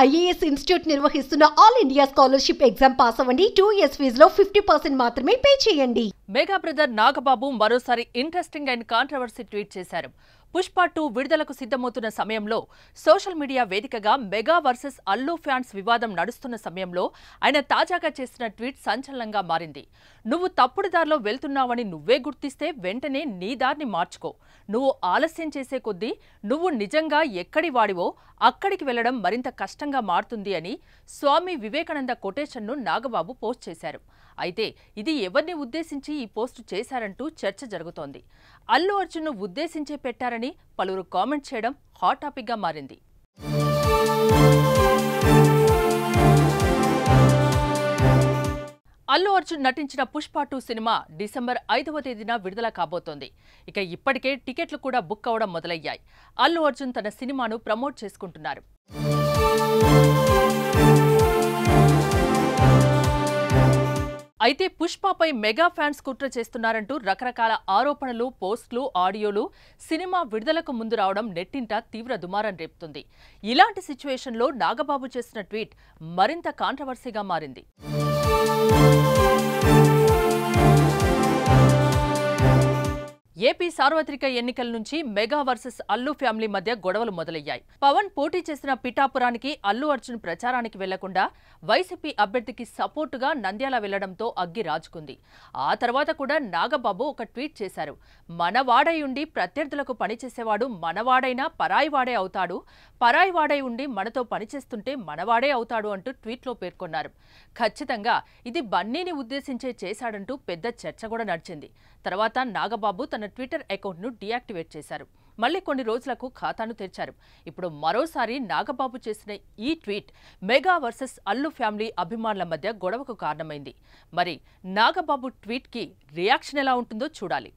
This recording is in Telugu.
ఐఏఎస్ ఇన్స్టిట్యూట్ నిర్వహిస్తున్న all India scholarship exam pass అవ్వండి. 2 years ఫీజులో 50% మాత్రమే పే చేయండి. మెగా బ్రదర్ నాగబాబు మరోసారి ఇంట్రెస్టింగ్ అండ్ కాంట్రవర్సీ ట్వీట్ చేశారు. పుష్ప 2 విడుదలకు సిద్ధమవుతున్న సమయంలో సోషల్ మీడియా వేదికగా మెగా వర్సెస్ అల్లు ఫ్యాన్స్ వివాదం నడుస్తున్న సమయంలో ఆయన తాజాగా చేసిన ట్వీట్ సంచలనంగా మారింది. నువ్వు తప్పుడు దారిలో వెళ్తున్నావని నువ్వే గుర్తిస్తే వెంటనే నీ దారిని మార్చుకో. నువ్వు ఆలస్యం చేసే కొద్దీ నువ్వు నిజంగా ఎక్కడి వాడివో అక్కడికి వెళ్లడం మరింత కష్టంగా మారుతుంది అని స్వామి వివేకానంద కొటేషన్ను నాగబాబు పోస్ట్ చేశారు. అయితే ఇది ఎవరిని ఉద్దేశించి ఈ పోస్టు చేశారంటూ చర్చ జరుగుతోంది. అల్లు అర్జున్ను ఉద్దేశించే పెట్టారని పలువురు కామెంట్ చేయడం హాట్ టాపిక్గా మారింది. అల్లు అర్జున్ నటించిన పుష్ప 2 సినిమా డిసెంబర్ 5వ తేదీన విడుదల కాబోతోంది. ఇక ఇప్పటికే టికెట్లు కూడా బుక్ అవడం మొదలయ్యాయి. అల్లు అర్జున్ తన సినిమాను ప్రమోట్ చేసుకుంటున్నారు. అయితే పుష్పపై మెగా ఫ్యాన్స్ కుట్ర చేస్తున్నారంటూ రకరకాల ఆరోపణలు, పోస్టులు, ఆడియోలు సినిమా విడుదలకు ముందు రావడం నెట్టింట తీవ్ర దుమారం రేపుతుంది. ఇలాంటి సిచ్యువేషన్లో నాగబాబు చేసిన ట్వీట్ మరింత కాంట్రవర్సీగా మారింది. ఏపీ సార్వత్రిక ఎన్నికల నుంచి మెగా వర్సెస్ అల్లు ఫ్యామిలీ మధ్య గొడవలు మొదలయ్యాయి. పవన్ పోటీ చేసిన పిఠాపురానికి అల్లు అర్జున్ ప్రచారానికి వెళ్లకుండా వైసీపీ అభ్యర్థికి సపోర్టుగా నంద్యాల వెళ్లడంతో అగ్గి రాజుకుంది. ఆ తర్వాత కూడా నాగబాబు ఒక ట్వీట్ చేశారు. మనవాడై ఉండి ప్రత్యర్థులకు పనిచేసేవాడు మనవాడైనా పరాయివాడే అవుతాడు, పరాయివాడై ఉండి మనతో పనిచేస్తుంటే మనవాడే అవుతాడు అంటూ ట్వీట్లో పేర్కొన్నారు. ఖచ్చితంగా ఇది బన్నీని ఉద్దేశించే చేశాడంటూ పెద్ద చర్చ కూడా నడిచింది. తర్వాత నాగబాబు తన ట్విట్టర్ అకౌంట్ను డీయాక్టివేట్ చేశారు. మళ్లీ కొన్ని రోజులకు ఖాతాను తెరిచారు. ఇప్పుడు మరోసారి నాగబాబు చేసిన ఈ tweet mega versus Allu family అభిమానుల మధ్య గొడవకు కారణమైంది. మరి నాగబాబు ట్వీట్కి రియాక్షన్ ఎలా ఉంటుందో చూడాలి.